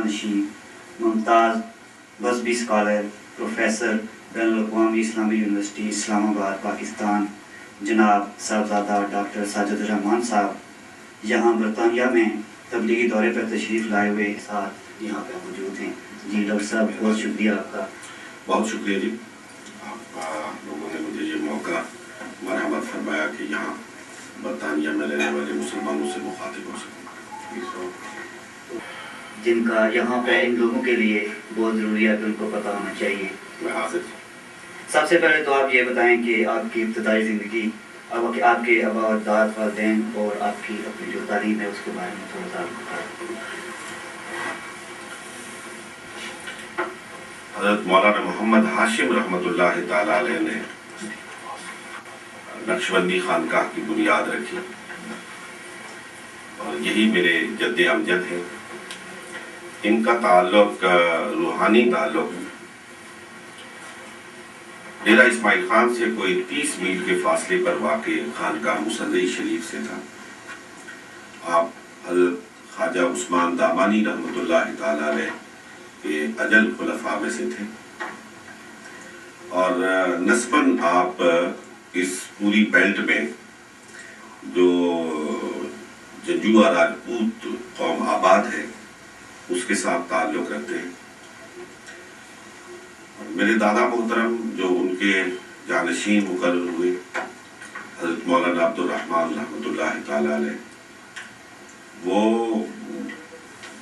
جانشین ممتاز بزبی scholar professor بین الاقوامی اسلامی یونیورسٹی اسلام آباد پاکستان جناب صاحبزادہ ڈاکٹر ساجد الرحمان صاحب یہاں برطانیہ میں تبلیغی دورے پر تشریف لائے ہوئے ساتھ یہاں پہ موجود ہیں. جی ڈاکٹر صاحب بہت شکریہ آپ کا. بہت شکریہ جی. آپ لوگوں نے مجھے یہ موقع مرحمت فرمایا کہ یہاں برطانیہ میں رہنے والے مسلمانوں سے مخاطب ہو سکوں. جن کا یہاں پہ ان لوگوں کے لیے بہت ضروری ہے کہ ان کو پتہ ہونا چاہیے. میں حاضر. سب سے پہلے تو آپ یہ بتائیں کہ آپ کی ابتدائی زندگی آپ کے آبا و اجداد والدین اور آپ کی اپنی جو تعلیم ہے اس کے بارے میں تھوڑا سا بتائیں. حضرت مولانا محمد ہاشم رحمۃ اللہ تعالی علیہ نے نقشبندی خانقاہ کی بنیاد رکھی اور یہی میرے جد امجد ہیں. ان کا تعلق روحانی تعلق ڈیرہ اسماعیل خان سے کوئی 30 میل کے فاصلے پر واقع خانقاہ مصلی شریف سے تھا. آپ حضرت خواجہ عثمان دامانی رحمۃ اللہ تعالی علیہ کے اجل خلفاء میں سے تھے اور نسباً آپ اس پوری بیلٹ میں جو جنجوعہ راجپوت قوم آباد ہے اس کے ساتھ تعلق رکھتے ہیں. میرے دادا محترم جو ان کے جانشین مقرر ہوئے حضرت مولانا عبد الرحمن رحمۃ اللہ تعالی علیہ، وہ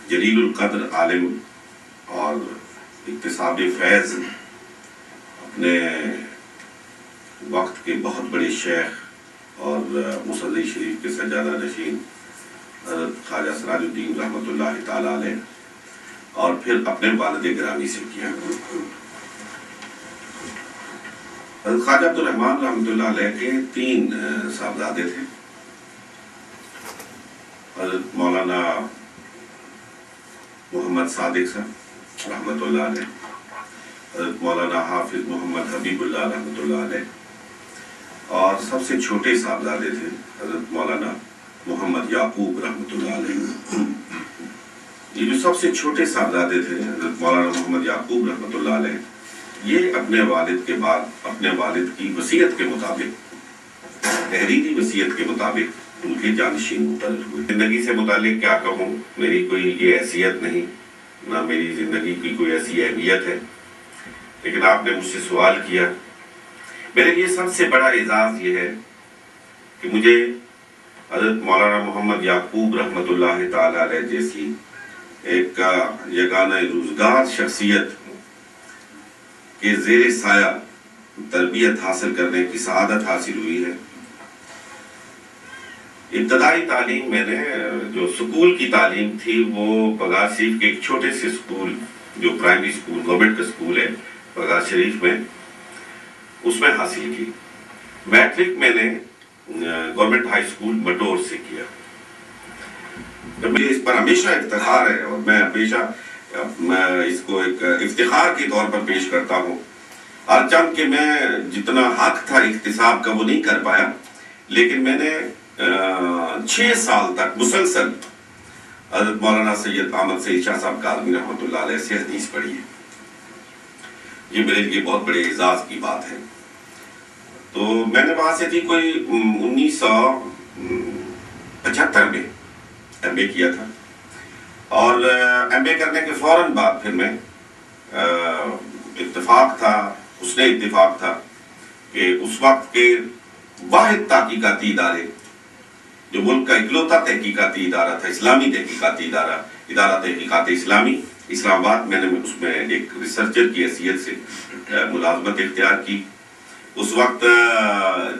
جلیل القدر عالم اور اکتساب فیض اپنے وقت کے بہت بڑے شیخ اور مصلی شریف کے سجادہ نشین حضرت خواجہ سراج الدین رحمۃ اللہ تعالی علیہ اور پھر اپنے والد گرامی سے کیا. حضرت خواجہ عبد الرحمن رحمۃ اللہ علیہ کے 3 صاحبزادے تھے. حضرت مولانا محمد صادق صاحب رحمۃ اللہ علیہ، حضرت مولانا حافظ محمد حبیب اللہ رحمۃ اللہ علیہ، اور سب سے چھوٹے صاحبزادے تھے حضرت مولانا محمد یعقوب رحمۃ اللہ علیہ. یہ جو سب سے چھوٹے صاحبزادے تھے حضرت مولانا محمد یعقوب رحمۃ اللہ علیہ، یہ اپنے والد کے بعد اپنے والد کی وصیت کے مطابق تحریری وصیت کے مطابق ان کے جانشین مقرر ہوئے. زندگی سے متعلق کیا کہوں، میری کوئی یہ حیثیت نہیں، نہ میری زندگی کی کوئی ایسی اہمیت ہے، لیکن آپ نے مجھ سے سوال کیا. میرے لیے سب سے بڑا اعزاز یہ ہے کہ مجھے حضرت مولانا محمد یعقوب رحمۃ اللہ تعالی علیہ جیسی ایک یگانہ روزگار شخصیت کے زیر سایہ تربیت حاصل کرنے کی سعادت حاصل ہوئی ہے. ابتدائی تعلیم میں نے جو سکول کی تعلیم تھی وہ بغار شریف کے ایک چھوٹے سے سکول جو پرائمری سکول گورنمنٹ کا سکول ہے بغار شریف میں، اس میں حاصل کی. میٹرک میں نے گورنمنٹ ہائی سکول مٹور سے کیا. مجھے اس پر ہمیشہ افتخار ہے اور میں ہمیشہ اس کو ایک افتخار کے طور پر پیش کرتا ہوں. چند کہ میں جتنا حق تھا اکتساب کا وہ نہیں کر پایا، لیکن میں نے 6 سال تک مسلسل حضرت مولانا سید احمد سعید شاہ صاحب کاظمی رحمۃ اللہ علیہ سے حدیث پڑھی ہے. یہ میرے لیے بہت بڑے اعزاز کی بات ہے. تو میں نے وہاں سے تھی کوئی 1975 میں ایم اے کیا تھا اور ایم اے کرنے کے فوراً بعد پھر میں اتفاق تھا، حسن اتفاق تھا کہ اس وقت کے واحد تحقیقاتی ادارے جو ملک کا اکلوتا تحقیقاتی ادارہ تھا، اسلامی تحقیقاتی ادارہ تحقیقات اسلامی اسلام آباد، میں نے اس میں ایک ریسرچر کی حیثیت سے ملازمت اختیار کی. اس وقت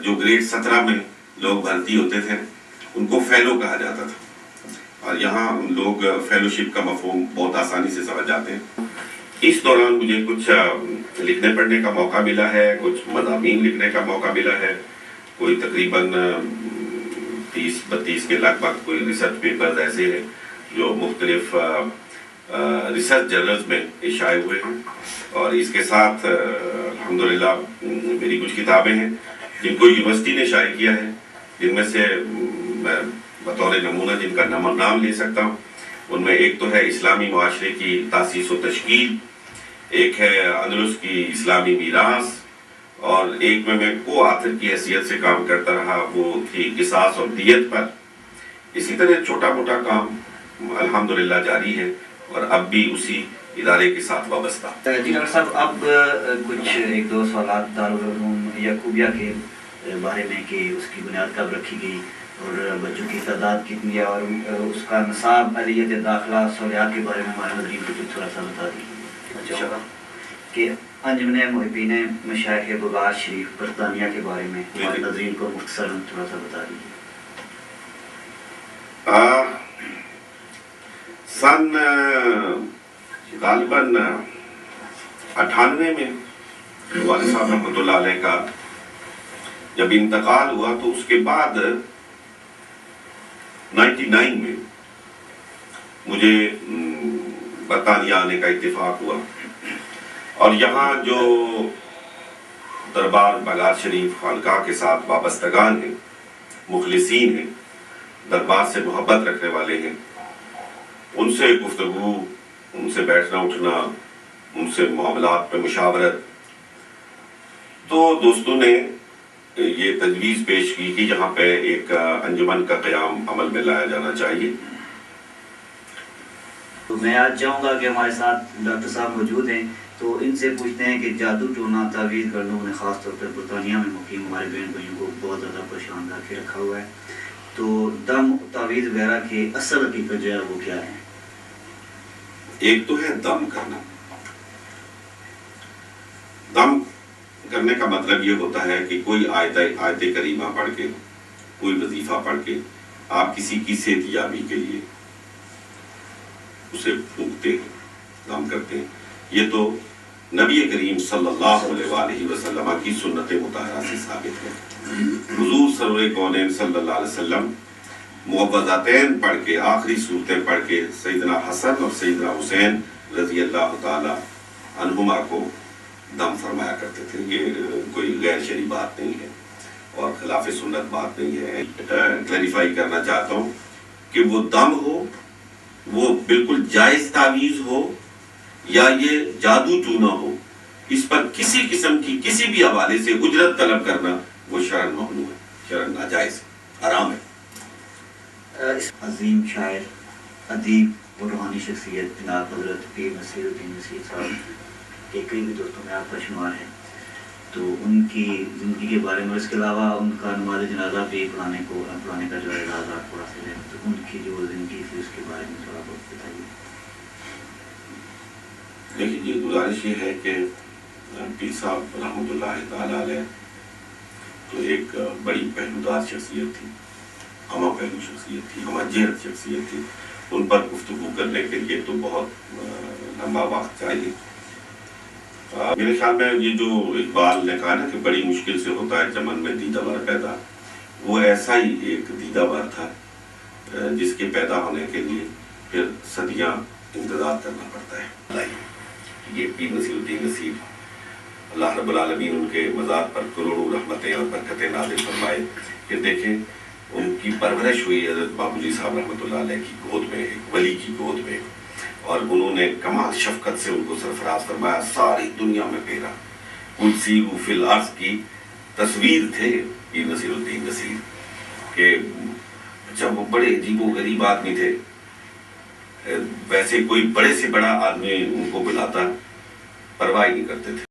جو گریڈ 17 میں لوگ بھرتی ہوتے تھے ان کو فیلو کہا جاتا تھا اور یہاں لوگ فیلوشپ کا مفہوم بہت آسانی سے سمجھ جاتے ہیں. اس دوران مجھے کچھ لکھنے پڑھنے کا موقع ملا ہے، کچھ مضامین لکھنے کا موقع ملا ہے، کوئی تقریباً 30-32 کے لگ بھگ کوئی ریسرچ پیپرز ایسے ہیں جو مختلف ریسرچ جرنلز میں شائع ہوئے ہیں. اور اس کے ساتھ الحمدللہ میری کچھ کتابیں ہیں جن کو یونیورسٹی نے شائع کیا ہے، جن میں سے میں بطور نمونہ جن کا نام لے سکتا ہوں ان میں ایک تو ہے اسلامی معاشرے کی تاسیس و تشکیل، ایک ہے اندلس کی اسلامی میراث، اور ایک میں کو آتھر کی حیثیت سے کام کرتا رہا، وہ تھی قصاص اور دیت پر۔ اسی طرح چھوٹا موٹا کام الحمدللہ جاری ہے اور اب بھی اسی ادارے کے ساتھ وابستہ۔ جی ڈاکٹر صاحب، اب کچھ ایک دو سوالات دارالعلوم یعقوبیہ کے بارے میں کہ اس کی بنیاد کب رکھی گئی اور بچوں کی تعداد کتنی ہے، اور اس کا نصاب اہلیت داخلہ سہولیات کے بارے میں ہمارے ناظرین کو کچھ تھوڑا سا بتا دیجیے اچھا ہوگا کہ انجمن محبین مشائخ بغداد شریف برطانیہ کے بارے میں ہمارے ناظرین کو مختصراً تھوڑا سا بتا دیجیے۔ سن غالباً 98 میں والد صاحب رحمۃ اللہ علیہ کا جب انتقال ہوا تو اس کے بعد 99 میں مجھے برطانیہ آنے کا اتفاق ہوا، اور یہاں جو دربار بغداد شریف خانقاہ کے ساتھ وابستگان ہیں، مخلصین ہیں، دربار سے محبت رکھنے والے ہیں، ان سے گفتگو، ان سے بیٹھنا اٹھنا، ان سے معاملات پہ مشاورت، تو دوستوں نے یہ تجویز پیش کی کہ یہاں پہ ایک انجمن کا قیام عمل میں لایا جانا چاہیے۔ تو میں آج چاہوں گا کہ ہمارے ساتھ ڈاکٹر صاحب موجود ہیں، تو ان سے پوچھتے ہیں کہ جادو ٹونا تعویذ گرنوں نے خاص طور پر برطانیہ میں مقیم ہمارے بہن بھائیوں کو بہت زیادہ پریشان کر کے رکھا ہوا ہے، تو دم تعویذ وغیرہ کے اصل حقیقت جو ہے وہ کیا ہے؟ ایک تو ہے دم کرنا۔ دم کرنے کا مطلب یہ ہوتا ہے کہ کوئی آیت کریمہ پڑھ کے، کوئی وظیفہ پڑھ کے آپ کسی کی صحت یابی کے لیے اسے پھونکتے ہیں، دم کرتے ہیں۔ یہ تو نبی کریم صلی اللہ علیہ وآلہ وسلم کی سنت مطہرہ سے ثابت ہے۔ حضور سرور کونین صلی اللہ علیہ وسلم معوذتین پڑھ کے، آخری صورتیں پڑھ کے سیدنا حسن اور سیدنا حسین رضی اللہ تعالی عنہما کو دم فرمایا کرتے تھے۔ یہ کوئی غیر شرعی بات نہیں ہے اور خلاف سنت بات نہیں ہے۔ کلیریفائی کرنا چاہتا ہوں کہ وہ دم ہو، وہ بالکل جائز تعویذ ہو، یا یہ جادو ٹونا ہو، اس پر کسی قسم کی کسی بھی حوالے سے اجرت طلب کرنا وہ شرعاً ممنوع ہے، شرعاً ناجائز ہے، حرام ہے۔ عظیم شاعر، ادیب اور روحانی شخصیت جناب حضرت پیر نصیر الدین نصیر صاحب کے قریبی دوستوں میں آپ کا شمار ہے، تو ان کی زندگی کے بارے میں، اس کے علاوہ ان کا نماز جنازہ بھی پڑھانے کا جو اعزاز آپ کو حاصل ہے، تو ان کی جو زندگی تھی اس کے بارے میں تھوڑا بہت بتائیے۔ دیکھیے جی، گزارش یہ ہے کہ پیر صاحب رحمۃ اللہ تعالی علیہ تو ایک بڑی پہلودار شخصیت تھی، ہمہ پہلو شخصیت تھی، ہمہ جہت شخصیت تھی۔ ان پر گفتگو کرنے کے لیے تو بہت لمبا وقت چاہیے۔ میرے خیال میں یہ جو اقبال نے کہا نا کہ بڑی مشکل سے ہوتا ہے چمن میں دیدہ ور پیدا، وہ ایسا ہی ایک دیدہ ور تھا جس کے پیدا ہونے کے لیے پھر صدیاں انتظار کرنا پڑتا ہے۔ یہ پیر نصیر الدین نصیر، اللہ رب العالمین ان کے مزار پر کروڑوں رحمتیں اور برکتیں نازل فرمائے کہ دیکھیں ان کی پرورش ہوئی حضرت بابو جی صاحب رحمۃ اللہ علیہ کی گود میں، ایک ولی کی گود میں، اور انہوں نے کمال شفقت سے ان کو سرفراز فرمایا، ساری دنیا میں پھیرا۔ قدسی فی الارض کی تصویر تھے پیر نصیر الدین نصیر، کہ جب وہ بڑے عجیب و غریب آدمی تھے، ویسے کوئی بڑے سے بڑا آدمی ان کو بلاتا پرواہ نہیں کرتے تھے۔